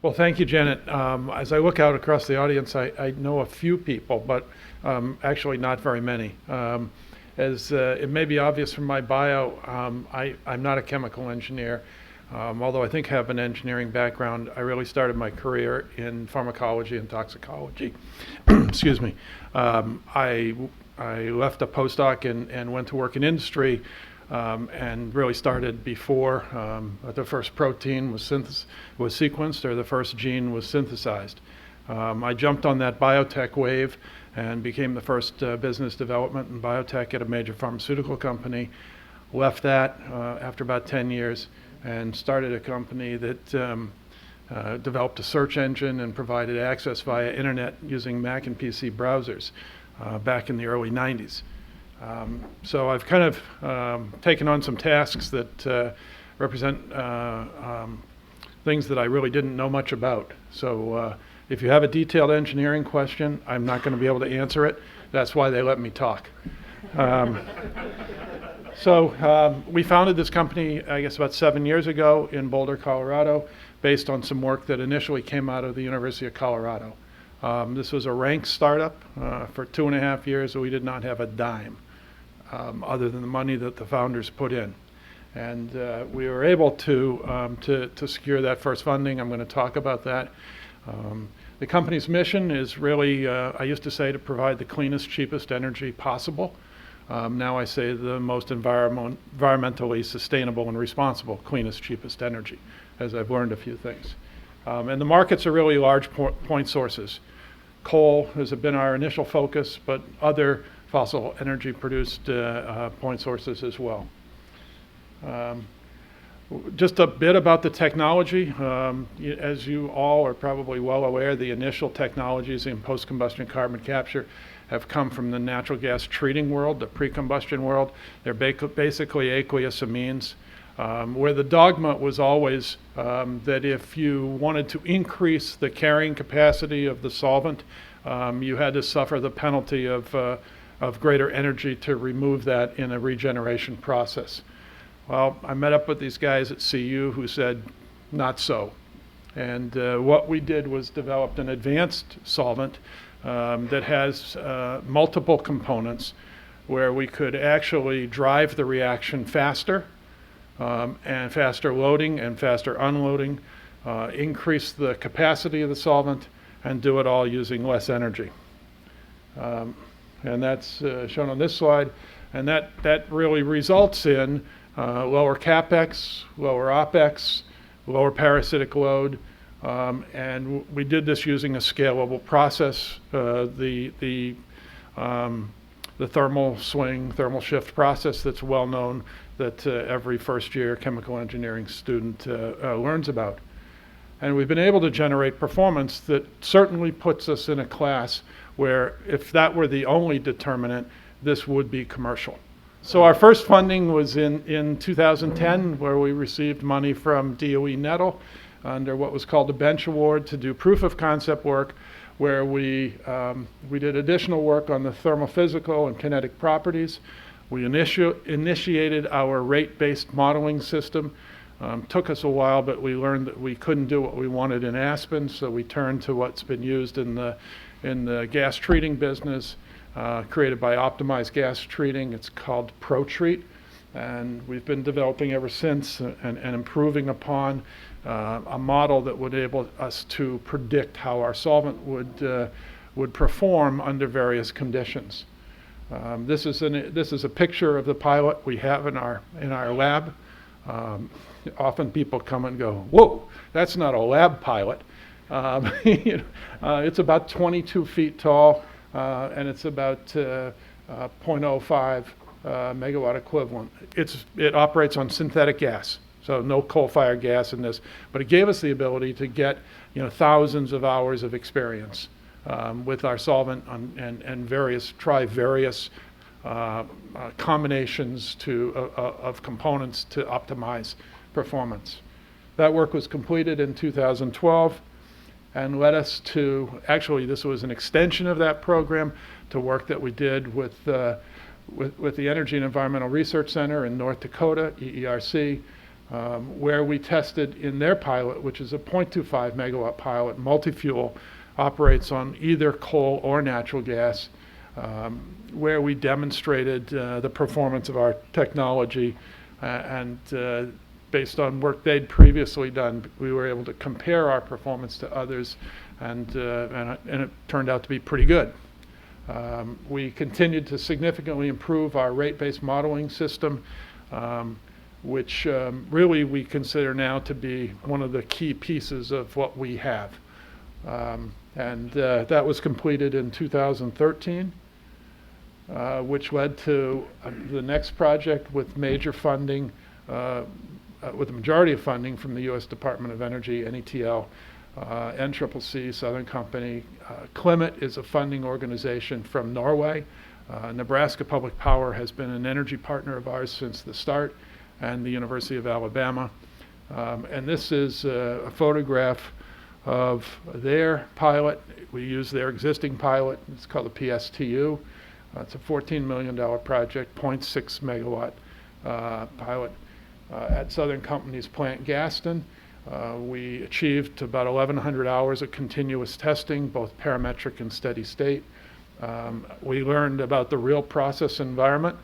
Well, thank you, Janet. As I look out across the audience, I know a few people, but actually not very many. As it may be obvious from my bio, I'm not a chemical engineer. Although I think I have an engineering background, I really started my career in pharmacology and toxicology. Excuse me. I left a postdoc and went to work in industry, and really started before the first protein was sequenced or the first gene was synthesized. I jumped on that biotech wave and became the first business development in biotech at a major pharmaceutical company. Left that after about 10 years and started a company that developed a search engine and provided access via internet using Mac and PC browsers back in the early 90s. So I've kind of taken on some tasks that represent things that I really didn't know much about. So if you have a detailed engineering question, I'm not going to be able to answer it. That's why they let me talk. So we founded this company, I guess, about 7 years ago in Boulder, Colorado, based on some work that initially came out of the University of Colorado. This was a rank startup. For 2.5 years, we did not have a dime other than the money that the founders put in. And we were able to secure that first funding. I'm going to talk about that. The company's mission is really, I used to say, to provide the cleanest, cheapest energy possible. Now I say the most environmentally sustainable and responsible, cleanest, cheapest energy, as I've learned a few things. And the markets are really large point sources. Coal has been our initial focus, but other fossil energy produced point sources as well. Just a bit about the technology. As you all are probably well aware, the initial technologies in post-combustion carbon capture have come from the natural gas treating world, the pre-combustion world. They're basically aqueous amines, where the dogma was always that if you wanted to increase the carrying capacity of the solvent, you had to suffer the penalty of greater energy to remove that in a regeneration process. Well, I met up with these guys at CU who said, not so. And what we did was developed an advanced solvent that has multiple components where we could actually drive the reaction faster and faster loading and faster unloading, increase the capacity of the solvent, and do it all using less energy. And that's shown on this slide. And that really results in lower CapEx, lower OpEx, lower parasitic load, and we did this using a scalable process. The thermal swing, thermal shift process that's well known that every first year chemical engineering student learns about. And we've been able to generate performance that certainly puts us in a class where if that were the only determinant, this would be commercial. So our first funding was in 2010, where we received money from DOE NETL under what was called the Bench Award to do proof of concept work, where we did additional work on the thermophysical and kinetic properties. We initiated our rate-based modeling system. Took us a while, but we learned that we couldn't do what we wanted in Aspen, so we turned to what's been used in the gas treating business. Created by Optimized Gas Treating. It's called ProTreat, and we've been developing ever since and improving upon a model that would enable us to predict how our solvent would perform under various conditions. This is a picture of the pilot we have in our lab. Often people come and go, "Whoa, that's not a lab pilot." It's about 22 feet tall. And it's about 0.05 megawatt equivalent. It operates on synthetic gas, so no coal-fired gas in this. But it gave us the ability to get thousands of hours of experience with our solvent and try various combinations of components to optimize performance. That work was completed in 2012. And led us to, actually this was an extension of that program, to work that we did with the Energy and Environmental Research Center in North Dakota, EERC. where we tested in their pilot, which is a 0.25 megawatt pilot, multi-fuel, operates on either coal or natural gas, where we demonstrated the performance of our technology, and based on work they'd previously done, we were able to compare our performance to others, and it turned out to be pretty good. We continued to significantly improve our rate-based modeling system, which really we consider now to be one of the key pieces of what we have. That was completed in 2013, which led to the next project with major funding, with the majority of funding from the U.S. Department of Energy, NETL, NCCC, Southern Company. Climate is a funding organization from Norway. Nebraska Public Power has been an energy partner of ours since the start, and the University of Alabama. And this is a photograph of their pilot. We use their existing pilot. It's called the PSTU. It's a $14 million project, 0.6 megawatt pilot at Southern Company's plant Gaston. We achieved about 1,100 hours of continuous testing, both parametric and steady state. We learned about the real process environment,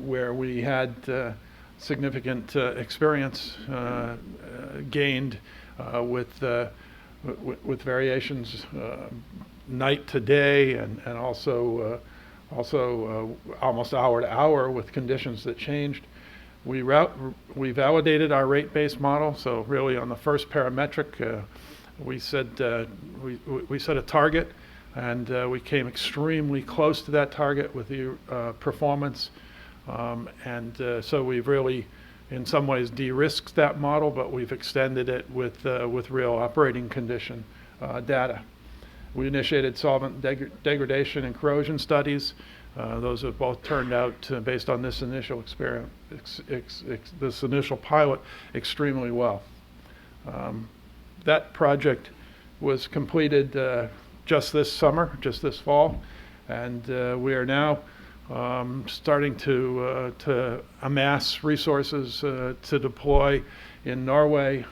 where we had significant experience gained with variations night to day, and also almost hour to hour with conditions that changed. We validated our rate-based model. So really on the first parametric, we set a target, and we came extremely close to that target with the performance. So we've really, in some ways, de-risked that model, but we've extended it with real operating condition data. We initiated solvent degradation and corrosion studies. Those have both turned out, based on this initial experience, this initial pilot, extremely well. That project was completed just this summer, just this fall, and we are now starting to amass resources to deploy in Norway,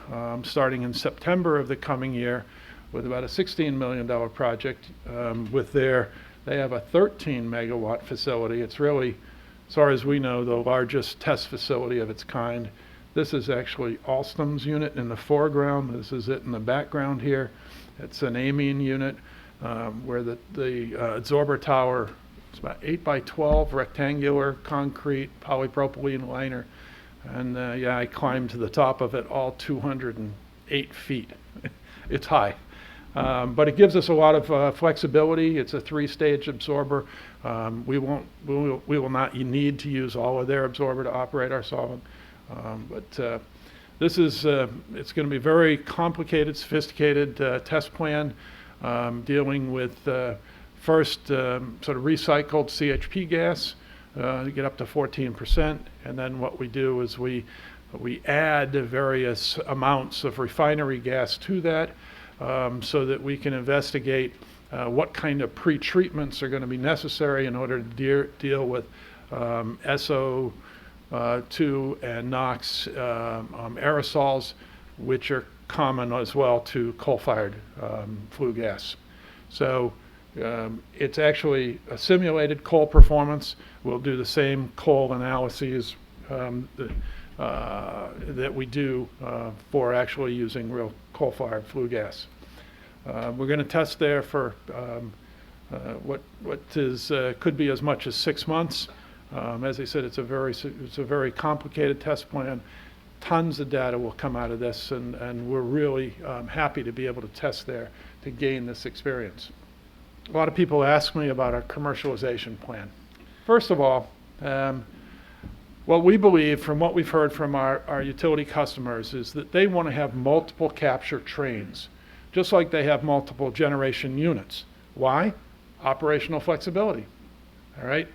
starting in September of the coming year, with about a $16 million project. They have a 13 megawatt facility. It's really, as far as we know, the largest test facility of its kind. This is actually Alstom's unit in the foreground. This is it in the background here. It's an amine unit where the absorber tower, it's about 8 by 12 rectangular concrete polypropylene liner. And I climbed to the top of it, all 208 feet. It's high. But it gives us a lot of flexibility. It's a 3-stage absorber. We will not need to use all of their absorber to operate our solvent. But this is, it's going to be a very complicated, sophisticated test plan, dealing with first sort of recycled CHP gas to get up to 14%. And then what we do is we add various amounts of refinery gas to that, so that we can investigate what kind of pre-treatments are going to be necessary in order to deal with SO2 and NOx aerosols, which are common as well to coal-fired flue gas. So it's actually a simulated coal performance. We'll do the same coal analyses that we do for actually using real coal-fired flue gas. We're going to test there for what could be as much as 6 months. As I said, it's a very complicated test plan. Tons of data will come out of this, and we're really happy to be able to test there to gain this experience. A lot of people ask me about our commercialization plan. First of all, what we believe from what we've heard from our utility customers is that they want to have multiple capture trains, just like they have multiple generation units. Why? Operational flexibility. All right?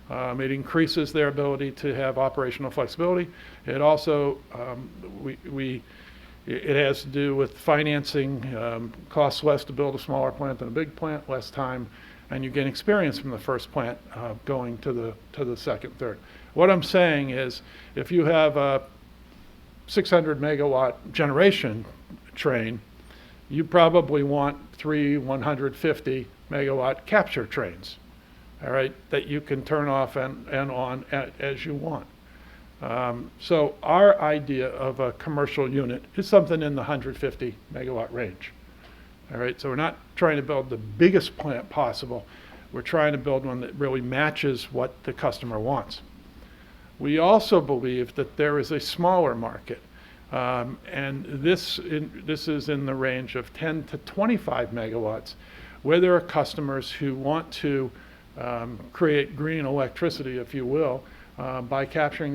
It increases their ability to have operational flexibility. It also, it has to do with financing. Costs less to build a smaller plant than a big plant, less time and you gain experience from the first plant going to the second, third. What I'm saying is, if you have a 600 megawatt generation train, you probably want 3 150 megawatt capture trains, all right, that you can turn off and on as you want. So our idea of a commercial unit is something in the 150 megawatt range. All right, so we're not trying to build the biggest plant possible. We're trying to build one that really matches what the customer wants. We also believe that there is a smaller market, and this is in the range of 10 to 25 megawatts, where there are customers who want to create green electricity, if you will, by capturing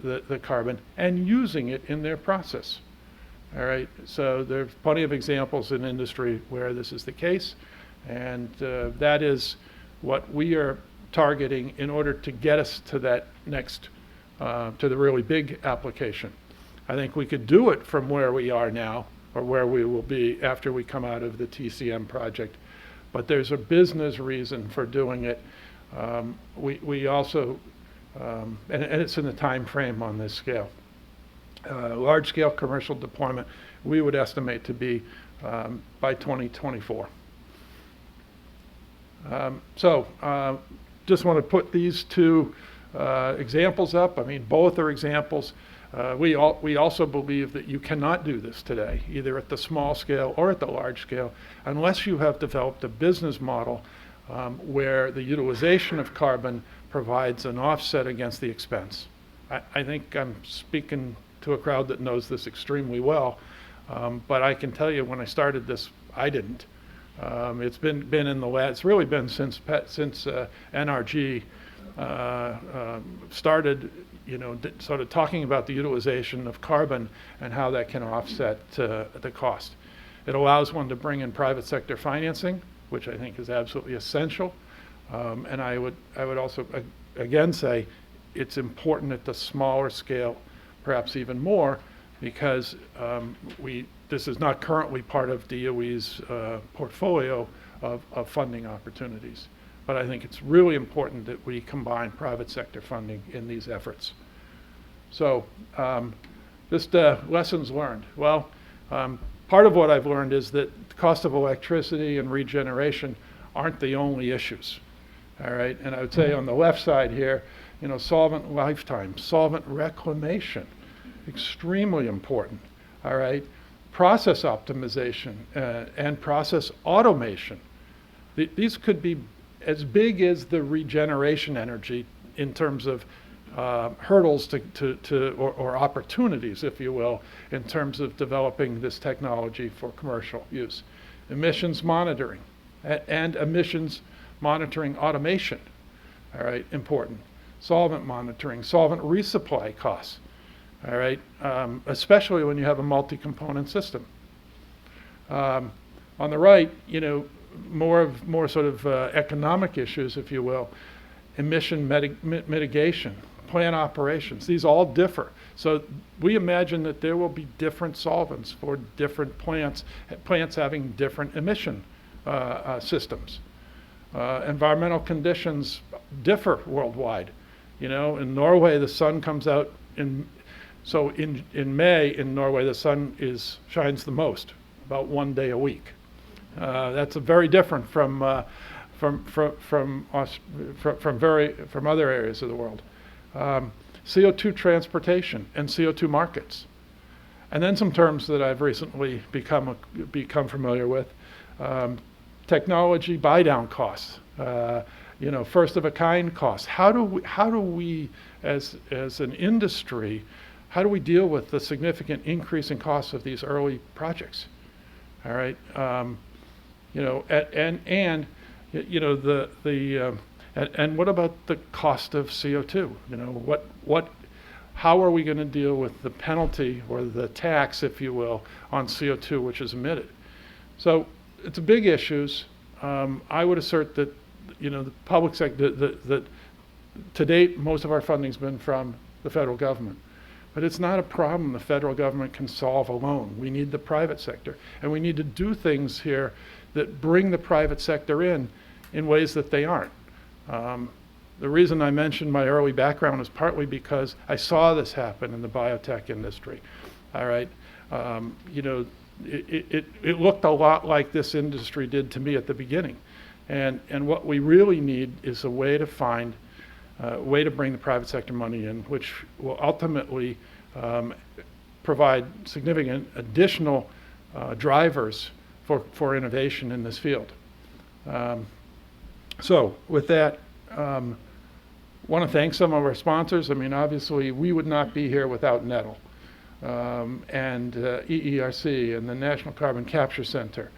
the carbon and using it in their process. All right, so there's plenty of examples in industry where this is the case, and that is what we are targeting in order to get us to that next, to the really big application. I think we could do it from where we are now, or where we will be after we come out of the TCM project, but there's a business reason for doing it. We also, and it's in the time frame on this scale. Large-scale commercial deployment, we would estimate to be by 2024. Just want to put these two examples up. I mean, both are examples. We also believe that you cannot do this today, either at the small scale or at the large scale, unless you have developed a business model where the utilization of carbon provides an offset against the expense. I think I'm speaking to a crowd that knows this extremely well, but I can tell you when I started this, I didn't. It's been in the lab. It's really been since NRG started, sort of talking about the utilization of carbon and how that can offset the cost. It allows one to bring in private sector financing, which I think is absolutely essential. And I would also again say it's important at the smaller scale, perhaps even more, because this is not currently part of DOE's portfolio of funding opportunities. But I think it's really important that we combine private sector funding in these efforts. So just lessons learned. Well, part of what I've learned is that the cost of electricity and regeneration aren't the only issues. All right, and I would say on the left side here, solvent lifetime, solvent reclamation, extremely important. All right, process optimization and process automation. These could be as big as the regeneration energy in terms of hurdles or opportunities, if you will, in terms of developing this technology for commercial use. Emissions monitoring and emissions monitoring automation, all right, important. Solvent monitoring, solvent resupply costs, all right, especially when you have a multi-component system. On the right, more sort of economic issues, if you will, emission mitigation, plant operations. These all differ. So we imagine that there will be different solvents for different plants having different emission systems. Environmental conditions differ worldwide. In Norway, the sun comes out in May in Norway, the sun shines the most, about 1 day a week. That's very different from other areas of the world. CO2 transportation and CO2 markets, and then some terms that I've recently become familiar with: technology buy down costs, first of a kind costs. How do we as an industry, how do we deal with the significant increase in costs of these early projects? All right. And what about the cost of CO2? How are we going to deal with the penalty or the tax, if you will, on CO2 which is emitted? So it's big issues. I would assert that the public sector, that to date most of our funding's been from the federal government. But it's not a problem the federal government can solve alone. We need the private sector, and we need to do things here that bring the private sector in in ways that they aren't. The reason I mentioned my early background is partly because I saw this happen in the biotech industry. All right, you know, it looked a lot like this industry did to me at the beginning, and what we really need is a way to find way to bring the private sector money in, which will ultimately provide significant additional drivers for innovation in this field. So with that, want to thank some of our sponsors. I mean, obviously, we would not be here without Nettle and EERC and the National Carbon Capture Center.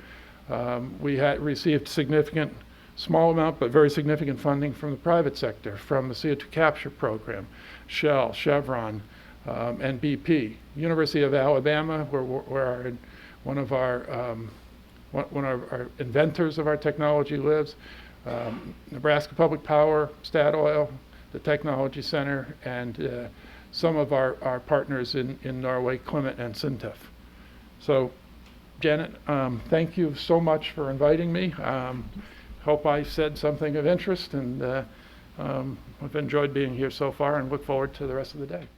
We had received significant, small amount, but very significant funding from the private sector, from the CO2 capture program, Shell, Chevron, and BP. University of Alabama, where one of our inventors of our technology lives, Nebraska Public Power, Statoil, the Technology Center, and some of our partners in Norway, Clement and Sintef. So, Janet, thank you so much for inviting me. Hope I said something of interest, and I've enjoyed being here so far and look forward to the rest of the day.